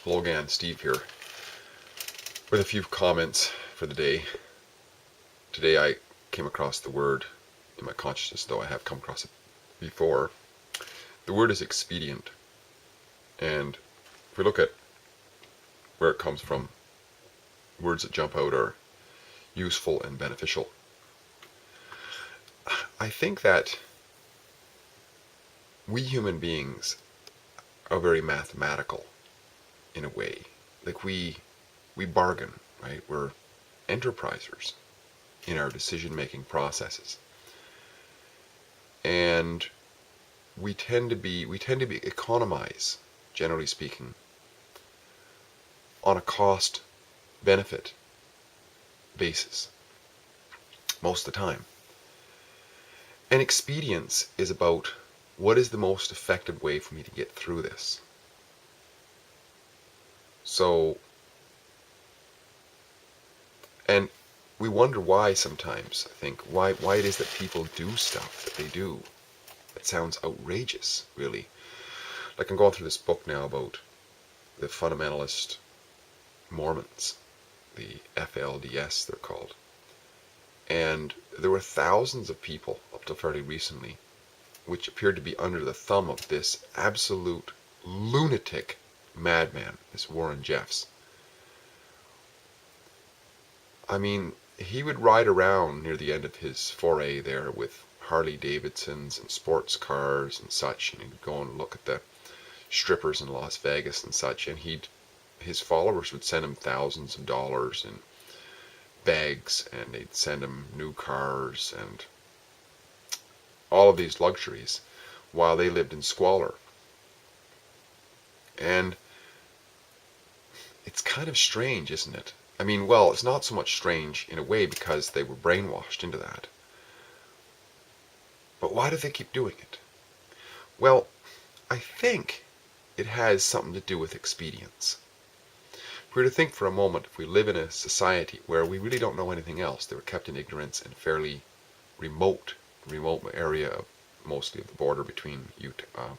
Hello again, Steve here, with a few comments for the day. Today I came across the word in my consciousness, though I have come across it before. The word is expedient, and if we look at where it comes from, words that jump out are useful and beneficial. I think that we human beings are very mathematical in a way. Like we bargain, right? We're enterprisers in our decision-making processes, and we tend to economize, generally speaking, on a cost-benefit basis most of the time. And expedience is about what is the most effective way for me to get through this. So, and we wonder why sometimes, I think, why it is that people do stuff that they do. It sounds outrageous, really. Like I'm going through this book now about the fundamentalist Mormons, the FLDS they're called. And there were thousands of people up to fairly recently which appeared to be under the thumb of this absolute lunatic madman, this Warren Jeffs. I mean, he would ride around near the end of his foray there with Harley Davidsons and sports cars and such, and he'd go and look at the strippers in Las Vegas and such, and his followers would send him thousands of dollars in bags, and they'd send him new cars and all of these luxuries while they lived in squalor. And it's kind of strange, isn't it? I mean, well, it's not so much strange in a way because they were brainwashed into that. But why do they keep doing it? Well, I think it has something to do with expedience. If we were to think for a moment, if we live in a society where we really don't know anything else, they were kept in ignorance and fairly remote area of mostly of the border between Utah,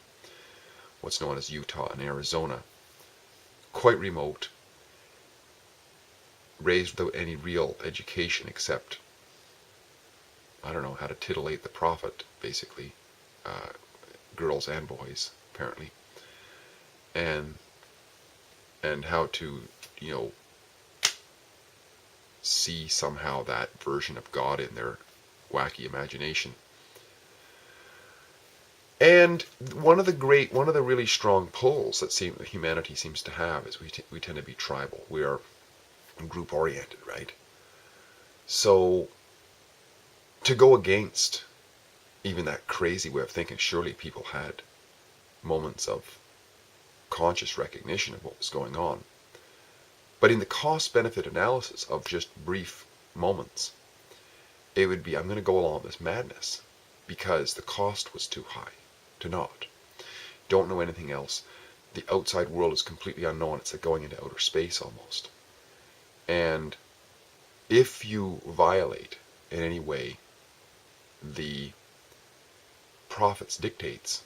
what's known as Utah and Arizona, quite remote, raised without any real education except, I don't know, how to titillate the prophet, basically, girls and boys, apparently, and how to, see somehow that version of God in their wacky imagination. And one of the really strong pulls that humanity seems to have is we tend to be tribal. We are group oriented, right? So to go against even that crazy way of thinking, surely people had moments of conscious recognition of what was going on. But in the cost-benefit analysis of just brief moments, it would be, I'm going to go along with this madness because the cost was too high to not. Don't know anything else. The outside world is completely unknown. It's like going into outer space almost. And if you violate in any way the prophet's dictates,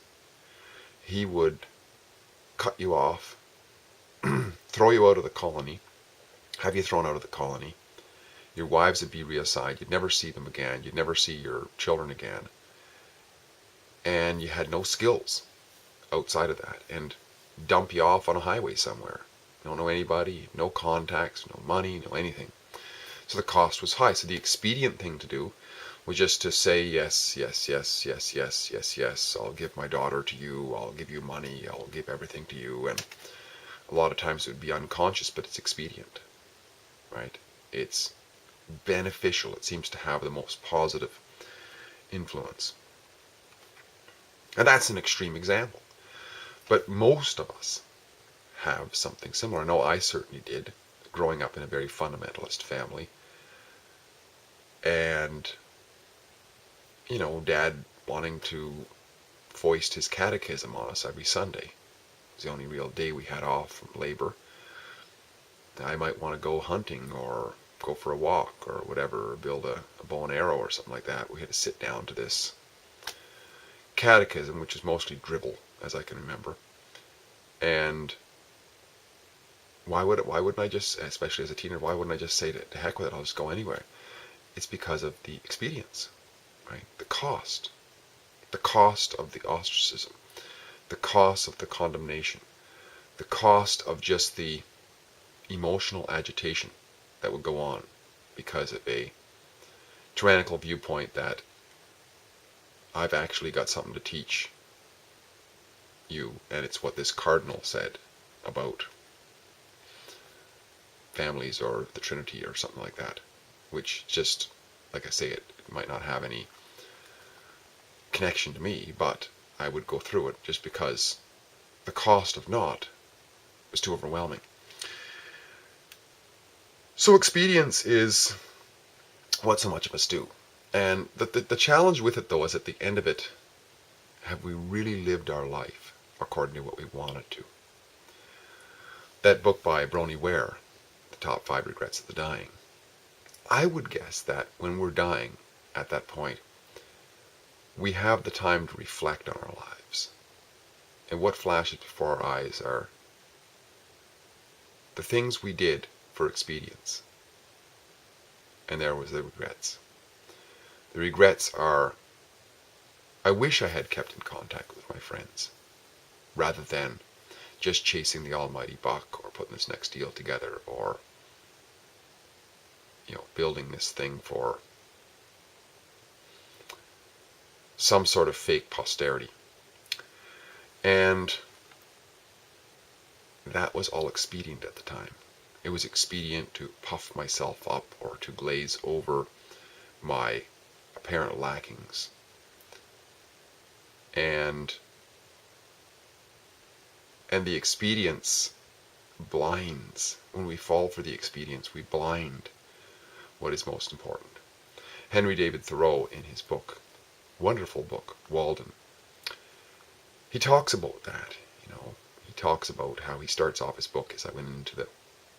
he would cut you off, throw you out of the colony, have you thrown out of the colony. Your wives would be reassigned. You'd never see them again. You'd never see your children again. And you had no skills outside of that. And dump you off on a highway somewhere. You don't know anybody, no contacts, no money, no anything. So the cost was high. So the expedient thing to do was just to say, yes, yes, yes, yes, yes, yes, yes. I'll give my daughter to you. I'll give you money. I'll give everything to you. And a lot of times it would be unconscious, but it's expedient, right? It's beneficial. It seems to have the most positive influence. And that's an extreme example. But most of us have something similar. I know I certainly did, growing up in a very fundamentalist family. And, Dad wanting to foist his catechism on us every Sunday. It was the only real day we had off from labor. I might want to go hunting or go for a walk or whatever, or build a bow and arrow or something like that. We had to sit down to this catechism, which is mostly dribble, as I can remember. And Why wouldn't I just, especially as a teenager, why wouldn't I just say to heck with it, I'll just go anywhere? It's because of the expedience, right? The cost of the ostracism, the cost of the condemnation, the cost of just the emotional agitation that would go on because of a tyrannical viewpoint that I've actually got something to teach you, and it's what this cardinal said about families or the Trinity or something like that, which just, like I say, it might not have any connection to me, but I would go through it just because the cost of not was too overwhelming. So expedience is what so much of us do. And the challenge with it, though, is at the end of it, have we really lived our life according to what we wanted to? That book by Bronnie Ware, The Top 5 Regrets of the Dying, I would guess that when we're dying at that point, we have the time to reflect on our lives. And what flashes before our eyes are the things we did for expedience. And there was the regrets. The regrets are, I wish I had kept in contact with my friends, rather than just chasing the almighty buck or putting this next deal together or, building this thing for some sort of fake posterity. And that was all expedient at the time. It was expedient to puff myself up or to glaze over my apparent lackings. And the expedience blinds. When we fall for the expedience, we blind what is most important. Henry David Thoreau, in his book, wonderful book, Walden, he talks about that. He talks about how he starts off his book as I went into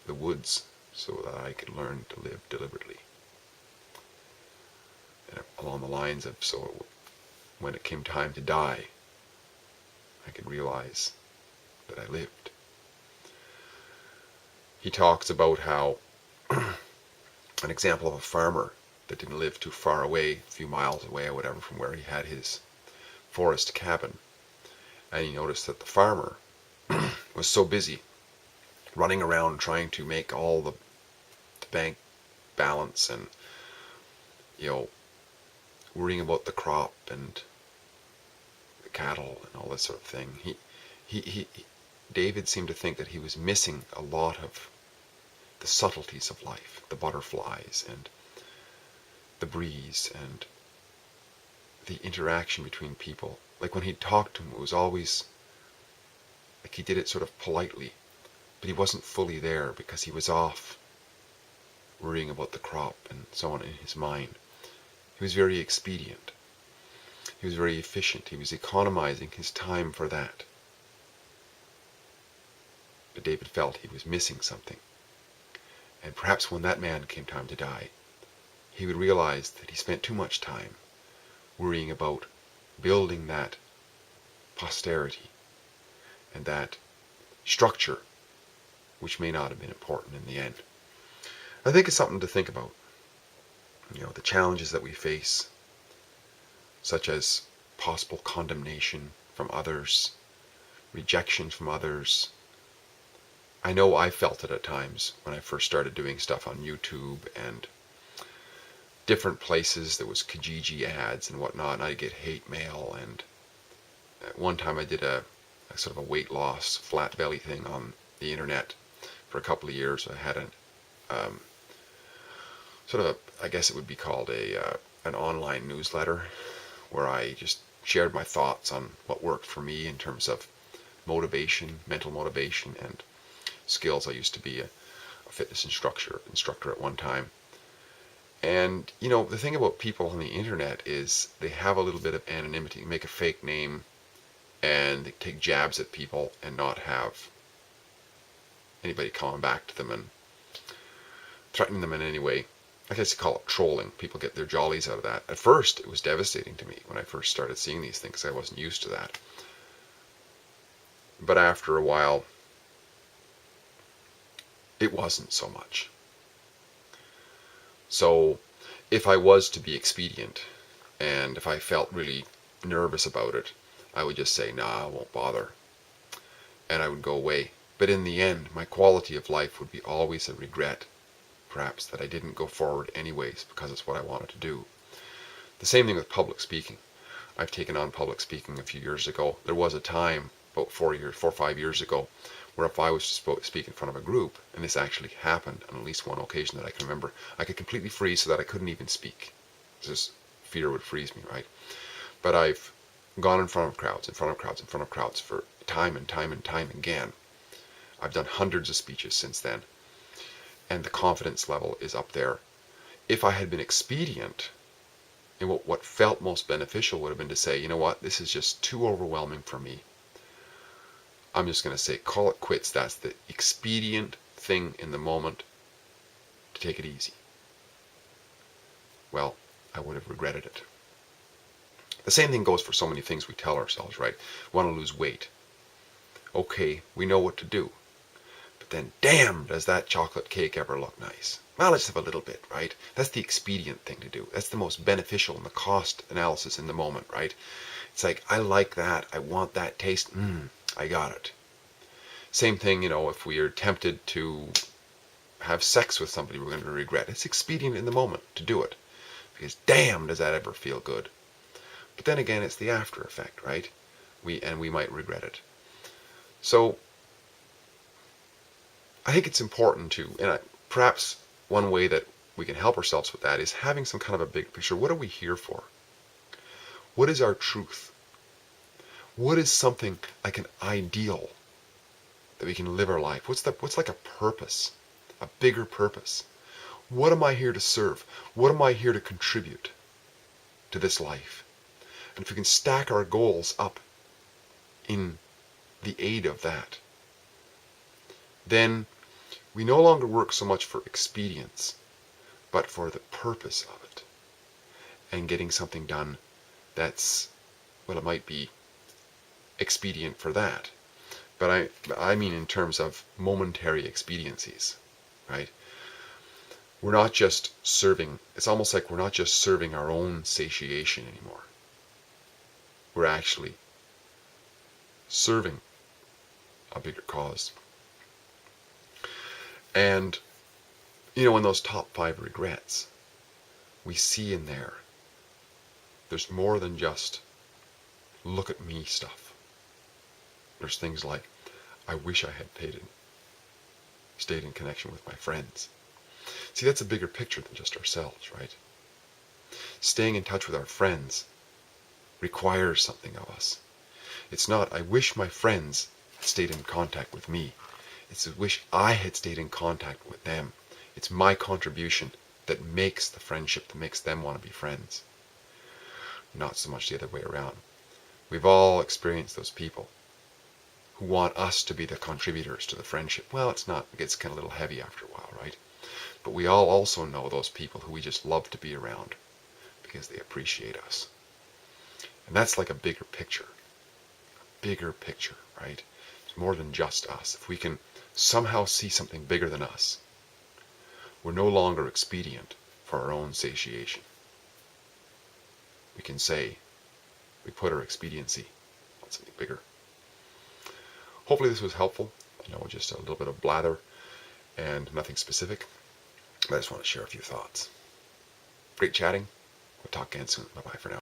the woods so that I could learn to live deliberately. And along the lines of, so when it came time to die, I could realize that I lived. He talks about how an example of a farmer that didn't live too far away, a few miles away or whatever from where he had his forest cabin, and he noticed that the farmer was so busy running around trying to make all the bank balance and worrying about the crop and the cattle and all this sort of thing. David seemed to think that he was missing a lot of the subtleties of life, the butterflies and the breeze and the interaction between people. Like when he talked to him, it was always like he did it sort of politely, but he wasn't fully there because he was off worrying about the crop and so on in his mind. He was very expedient. He was very efficient. He was economizing his time for that. But David felt he was missing something. And perhaps when that man came time to die, he would realize that he spent too much time worrying about building that posterity and that structure, which may not have been important in the end. I think it's something to think about. The challenges that we face, such as possible condemnation from others, rejection from others. I know I felt it at times when I first started doing stuff on YouTube and different places. There was Kijiji ads and whatnot, and I'd get hate mail. And at one time I did a sort of a weight loss flat belly thing on the internet for a couple of years. I had I guess it would be called an online newsletter where I just shared my thoughts on what worked for me in terms of motivation, mental motivation, and skills. I used to be a fitness instructor at one time. And, the thing about people on the internet is they have a little bit of anonymity. They make a fake name and they take jabs at people and not have anybody coming back to them and threatening them in any way. I guess you call it trolling. People get their jollies out of that. At first, it was devastating to me when I first started seeing these things. I wasn't used to that. But after a while, It wasn't so much. So if I was to be expedient, and if I felt really nervous about it, I would just say, nah, I won't bother. And I would go away. But in the end, my quality of life would be always a regret, perhaps, that I didn't go forward anyways because it's what I wanted to do. The same thing with public speaking. I've taken on public speaking a few years ago. There was a time, about 4 or 5 years ago, where if I was to speak in front of a group, and this actually happened on at least one occasion that I can remember, I could completely freeze so that I couldn't even speak. This fear would freeze me, right? But I've gone in front of crowds, in front of crowds, in front of crowds for time and time and time again. I've done hundreds of speeches since then, and the confidence level is up there. If I had been expedient, and what felt most beneficial would have been to say, you know what, this is just too overwhelming for me. I'm just going to say, call it quits. That's the expedient thing in the moment, to take it easy. Well, I would have regretted it. The same thing goes for so many things we tell ourselves, right? We want to lose weight. Okay, we know what to do. But then, damn, does that chocolate cake ever look nice? Well, let's have a little bit, right? That's the expedient thing to do. That's the most beneficial in the cost analysis in the moment, right? It's like, I like that. I want that taste. I got it. Same thing, if we are tempted to have sex with somebody we're going to regret. It's expedient in the moment to do it. Because damn, does that ever feel good. But then again, it's the after effect, right? We might regret it. So I think it's important to, and perhaps one way that we can help ourselves with that is having some kind of a big picture. What are we here for? What is our truth? What is something like an ideal that we can live our life? What's like a purpose, a bigger purpose? What am I here to serve? What am I here to contribute to this life? And if we can stack our goals up in the aid of that, then we no longer work so much for expedience, but for the purpose of it, and getting something done that's, well, it might be expedient for that, but I mean in terms of momentary expediencies, right? We're not just serving, it's almost like we're not just serving our own satiation anymore. We're actually serving a bigger cause. And, in those top 5 regrets, we see in there's more than just look at me stuff. There's things like, I wish I had stayed in connection with my friends. See, that's a bigger picture than just ourselves, right? Staying in touch with our friends requires something of us. It's not, I wish my friends had stayed in contact with me. It's, I wish I had stayed in contact with them. It's my contribution that makes the friendship, that makes them want to be friends. Not so much the other way around. We've all experienced those people who want us to be the contributors to the friendship. Well, it gets kind of a little heavy after a while, right? But we all also know those people who we just love to be around because they appreciate us. And that's like a bigger picture, right? It's more than just us. If we can somehow see something bigger than us, we're no longer expedient for our own satiation. We can say we put our expediency on something bigger. Hopefully this was helpful. Just a little bit of blather and nothing specific. But I just want to share a few thoughts. Great chatting. We'll talk again soon. Bye-bye for now.